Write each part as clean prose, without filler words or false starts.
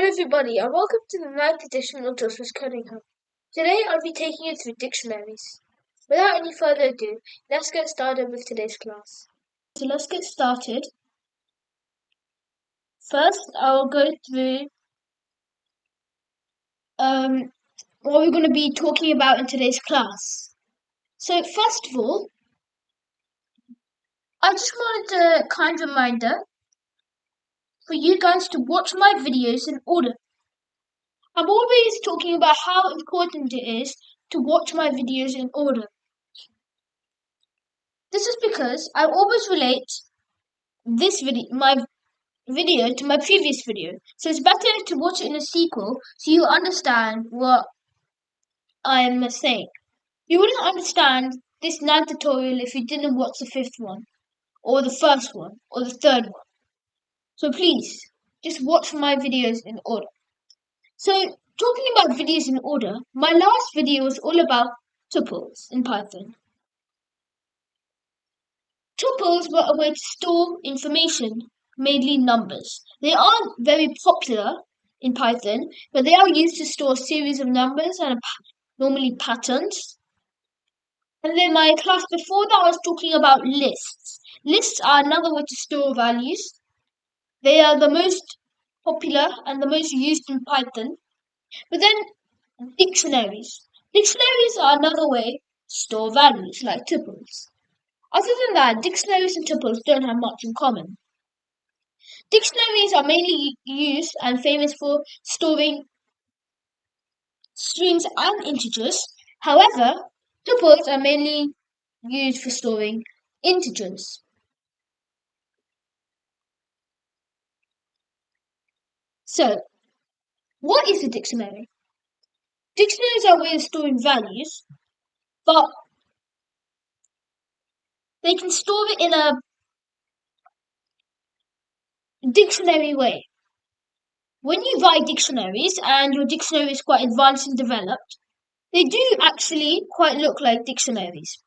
everybody, and welcome to the ninth edition of Joshua's Coding Hub. Today I'll be taking you through dictionaries. Without any further ado, let's get started with today's class. So let's get started. First, I'll go through what we're going to be talking about in today's class. So first of all, I just wanted a kind reminder for you guys to watch my videos in order. I'm always talking about how important it is to watch my videos in order. This is because I always relate my video to my previous video. So it's better to watch it in a sequel so you understand what I'm saying. You wouldn't understand this ninth tutorial if you didn't watch the fifth one, or the first one, or the third one. So please, just watch my videos in order. So, talking about videos in order, my last video was all about tuples in Python. Tuples were a way to store information, mainly numbers. They aren't very popular in Python, but they are used to store a series of numbers and normally patterns. And then my class before that, I was talking about lists. Lists are another way to store values. They are the most popular and the most used in Python. But then dictionaries. Dictionaries are another way to store values, like tuples. Other than that, dictionaries and tuples don't have much in common. Dictionaries are mainly used and famous for storing strings and integers. However, tuples are mainly used for storing integers. So, what is a dictionary? Dictionaries are a way of storing values, but they can store it in a dictionary way. When you write dictionaries and your dictionary is quite advanced and developed, they do actually quite look like dictionaries.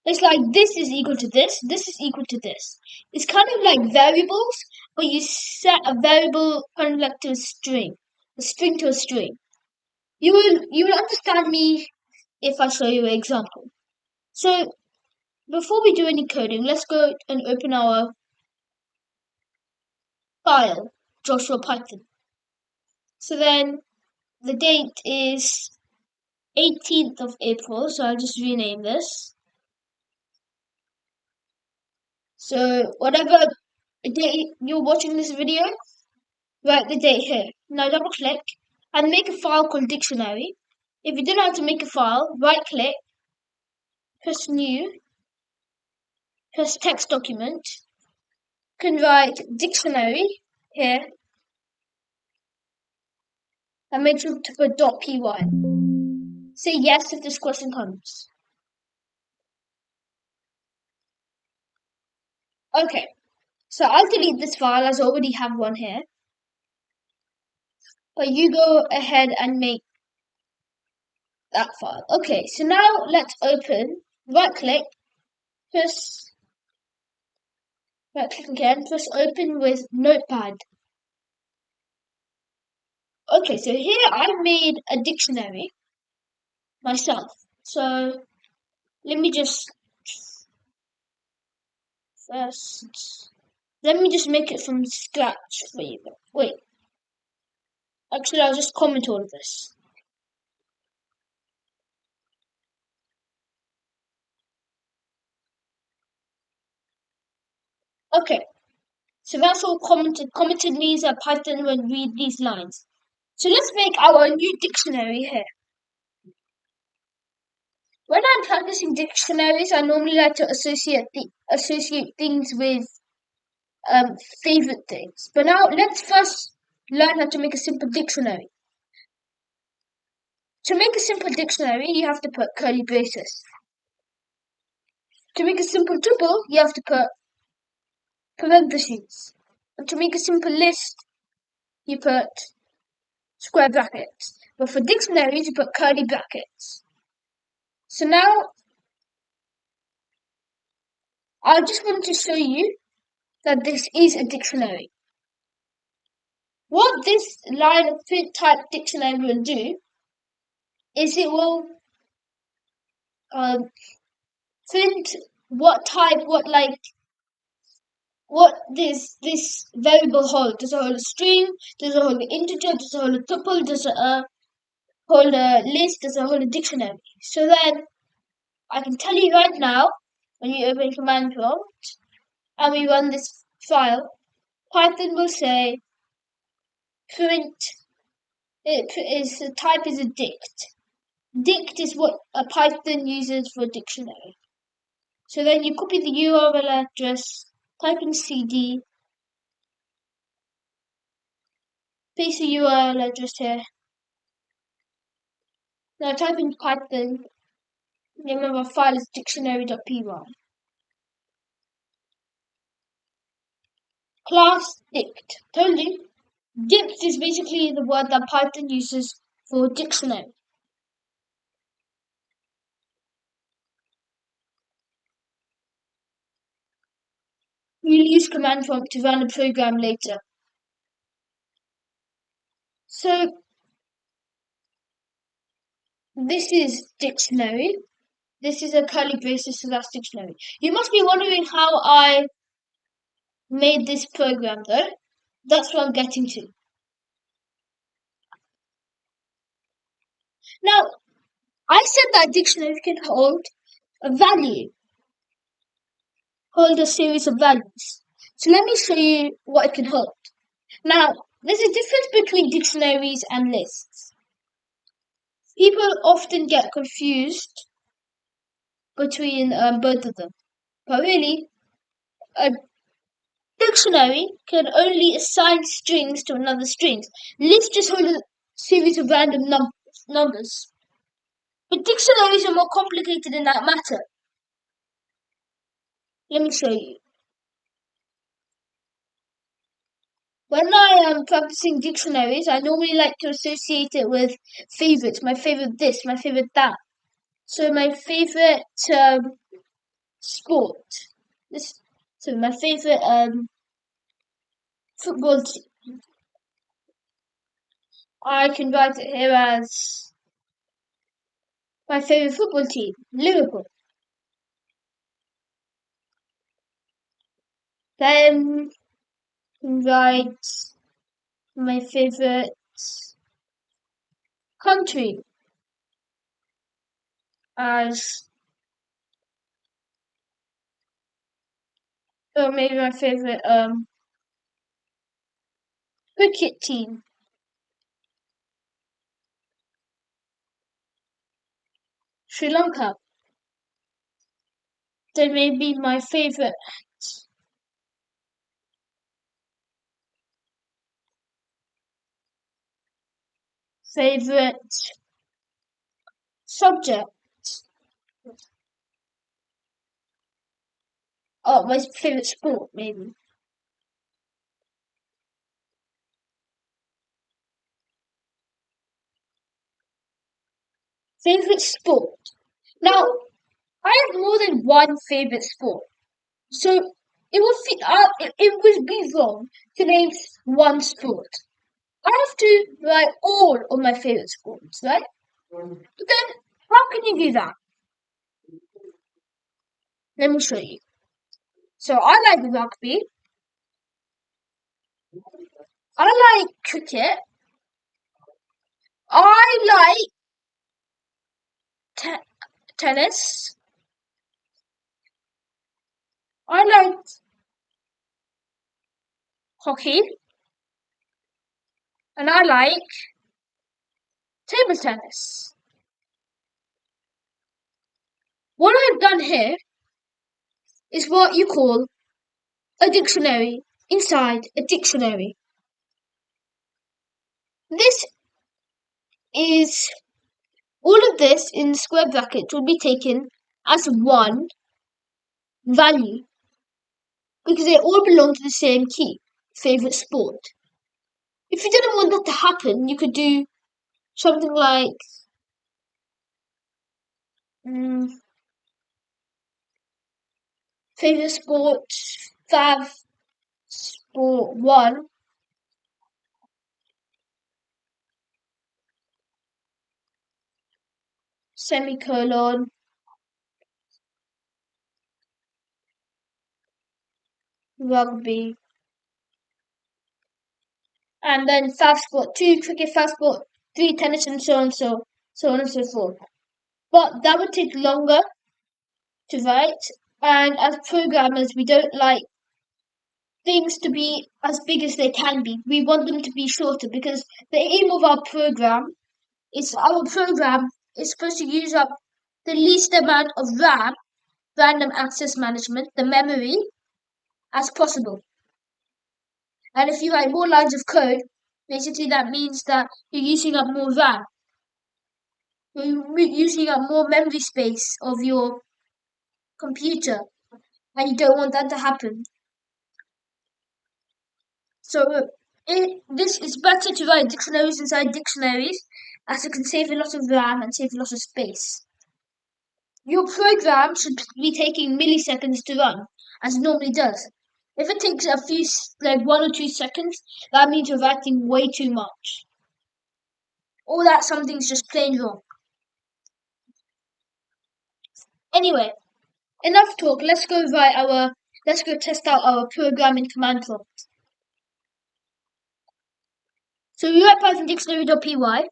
It's like this is equal to this is equal to this. It's kind of like variables, but you set a variable kind of like to a string to a string. You will understand me if I show you an example. So before we do any coding, let's go and open our file, Joshua Python. So then the date is 18th of April, so I'll just rename this. So whatever date you're watching this video, write the date here. Now double click and make a file called dictionary. If you don't know how to make a file, right click, press new, press text document. You can write dictionary here and make sure to put .py. Say yes if this question comes. Okay, so I'll delete this file as I already have one here. But you go ahead and make that file. Okay, so now let's open, right click again, press open with Notepad. Okay, so here I made a dictionary myself. So let me just make it from scratch for you. Wait, actually I'll just comment all of this. Okay, so that's all commented. Commented means that Python will read these lines. So let's make our new dictionary here. When I'm practicing dictionaries, I normally like to associate things with favorite things. But now let's first learn how to make a simple dictionary. To make a simple dictionary, you have to put curly braces. To make a simple tuple, you have to put parentheses. And to make a simple list, you put square brackets. But for dictionaries, you put curly brackets. So now, I just want to show you that this is a dictionary. What this line of print type dictionary will do is it will um, print what type, what this variable hold. Does it hold a string? Does it hold an integer? Does it hold a tuple? Does it hold a list? Does it hold a dictionary? So then I can tell you right now, when you open command prompt and we run this file, Python will say print. The type is a dict. Dict is what a Python uses for a dictionary. So then you copy the URL address, type in cd, paste the URL address here. Now type in Python. Remember, our file is dictionary.py. Class dict. Told you. Dict is basically the word that Python uses for dictionary. We'll use command prompt to run a program later. So this is dictionary. This is a curly braces, so that's dictionary. You must be wondering how I made this program though. That's what I'm getting to. Now, I said that dictionary can hold a value, hold a series of values. So let me show you what it can hold. Now, there's a difference between dictionaries and lists. People often get confused between both of them. But really, a dictionary can only assign strings to another string. Lists just hold a series of random numbers. But dictionaries are more complicated in that matter. Let me show you. When I am practicing dictionaries, I normally like to associate it with favorites. My favorite this, my favorite that. So my favorite sport. This. So my favorite football team. I can write it here as my favorite football team, Liverpool. Then write my favorite country as, or maybe my favorite cricket team, Sri Lanka. Then maybe my favorite subject. Oh, my favorite sport, maybe. Favorite sport. Now, I have more than one favorite sport, so it would be wrong to name one sport. I have to write all of my favorite sports, right? But then, how can you do that? Let me show you. So I like rugby. I like cricket. I like tennis. I like hockey. And I like table tennis. What I've done here is what you call a dictionary inside a dictionary. This is all of this in square brackets will be taken as one value because they all belong to the same key, favorite sport. If you didn't want that to happen, you could do something like favorite sport, fav sport one, semicolon, rugby, and then fast sport, 2 cricket, fast sport, 3 tennis, and so on and so forth. But that would take longer to write, and as programmers, we don't like things to be as big as they can be. We want them to be shorter because the aim of our program is supposed to use up the least amount of RAM, random access management, the memory, as possible. And if you write more lines of code, basically that means that you're using up more RAM. You're using up more memory space of your computer, and you don't want that to happen. So this is better to write dictionaries inside dictionaries, as it can save a lot of RAM and save a lot of space. Your program should be taking milliseconds to run, as it normally does. If it takes a few, like 1 or 2 seconds, that means you're writing way too much. Or that something's just plain wrong. Anyway, enough talk. Let's go test out our program in command prompt. So we write Python dictionary.py.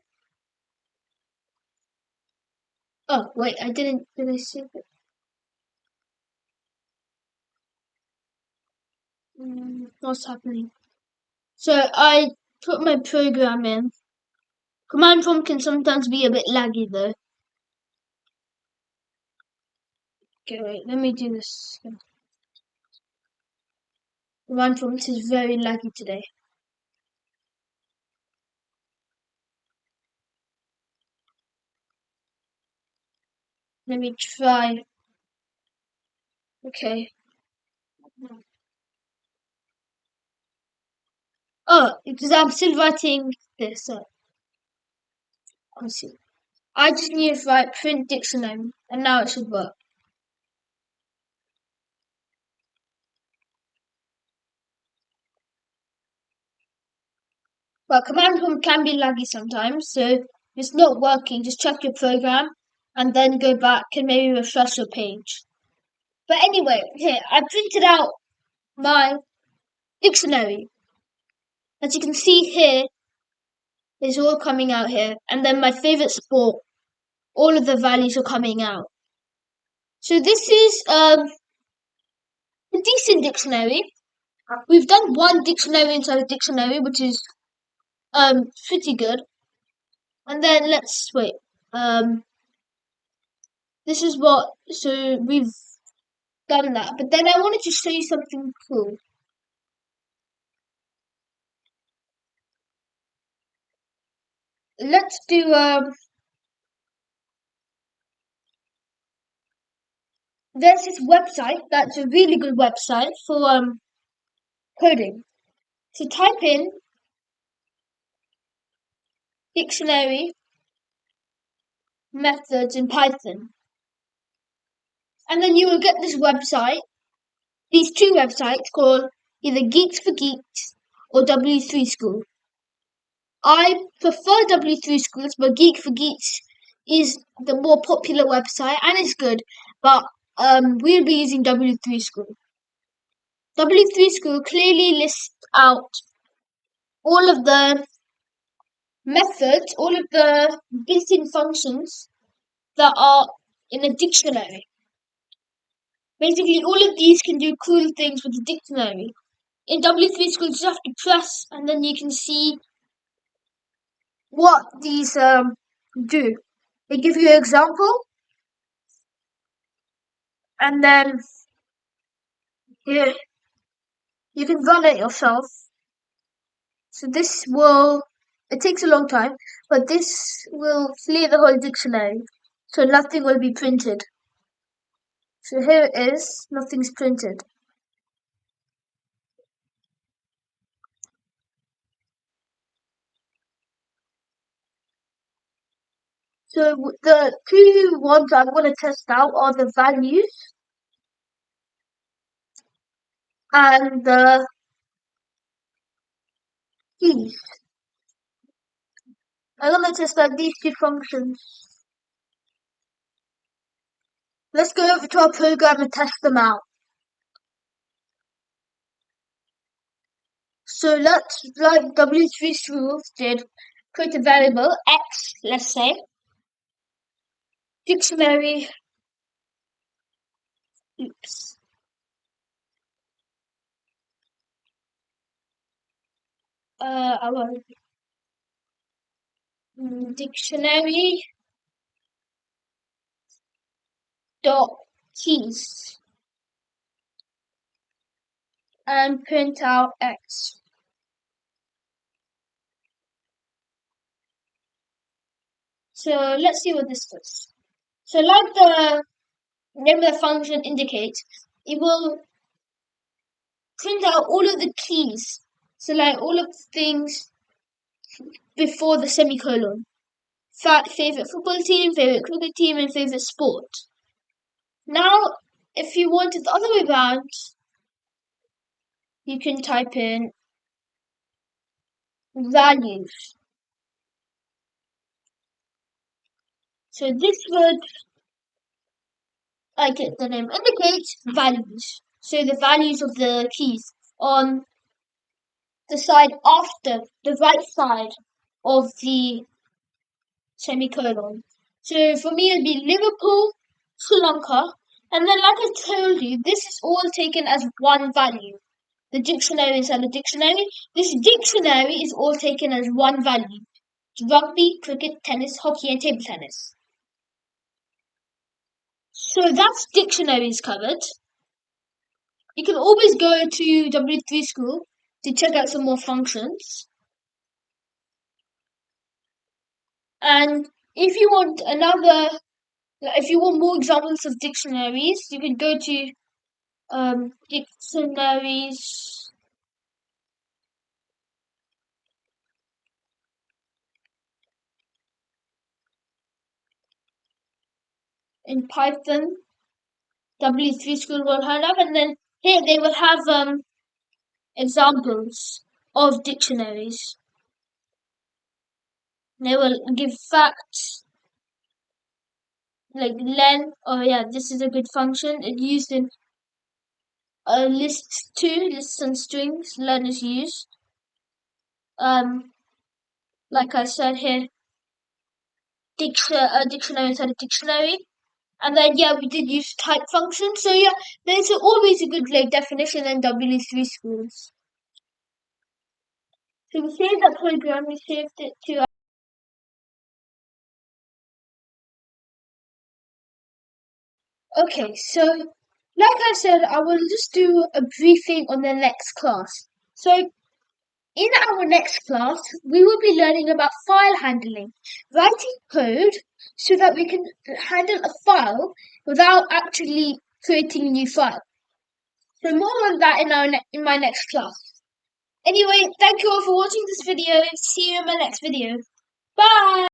Oh wait, did I save it? What's happening? So I put my program in. Command prompt can sometimes be a bit laggy though. Okay, wait, let me do this. Command prompt is very laggy today. Let me try. Okay. Oh, because I'm still writing this. Let's see. I just need to write print dictionary, and now it should work. But command prompt can be laggy sometimes, so if it's not working, just check your program and then go back and maybe refresh your page. But anyway, here, I printed out my dictionary. As you can see here, it's all coming out here. And then my favorite sport, all of the values are coming out. So this is a decent dictionary. We've done one dictionary inside a dictionary, which is pretty good. And then let's wait. This is so we've done that. But then I wanted to show you something cool. Let's do there's this website that's a really good website for coding. So type in dictionary methods in Python. And then you will get this website, these 2 websites called either Geeks for Geeks or W3 School. I prefer W3 Schools, but Geek for Geeks is the more popular website and it's good, but we'll be using W3 School. W3 School clearly lists out all of the methods, all of the built-in functions that are in a dictionary. Basically, all of these can do cool things with the dictionary. In W3 School, you just have to press and then you can see what these do. They give you an example and then here you can run it yourself. So it takes a long time, but this will clear the whole dictionary. So nothing will be printed. So here it is, nothing's printed. So the 2 ones I'm going to test out are the values and the keys. I'm going to test out these 2 functions. Let's go over to our program and test them out. So let's, like W3 Schools did, create a variable x, let's say, dictionary, oops, our dictionary dot keys and print out x. So let's see what this does. So like the name of the function indicates, it will print out all of the keys. So like all of the things before the semicolon. Favorite football team, favorite cricket team, and favorite sport. Now, if you want it the other way around, you can type in values. So this would, like the name indicates, values. So the values of the keys on the side after the right side of the semicolon. So for me, it'd be Liverpool, Sri Lanka, and then like I told you, this is all taken as one value. The dictionary inside the dictionary. This dictionary is all taken as one value. Rugby, cricket, tennis, hockey, and table tennis. So that's dictionaries covered. You can always go to W3 School to check out some more functions. And if you want if you want more examples of dictionaries, you can go to dictionaries in Python. W3 School will have, and then here they will have examples of dictionaries. They will give facts like len. Oh yeah, this is a good function. It's used in lists too. Lists and strings. Len is used. Like I said here, dictionary inside a dictionary. And then yeah, we did use type function. So yeah, there's always a good like definition in W3 schools. So we saved that program. We saved it to. Okay, so like I said, I will just do a briefing on the next class. So in our next class, we will be learning about file handling, writing code so that we can handle a file without actually creating a new file. So more on that in my next class. Anyway, thank you all for watching this video. See you in my next video. Bye!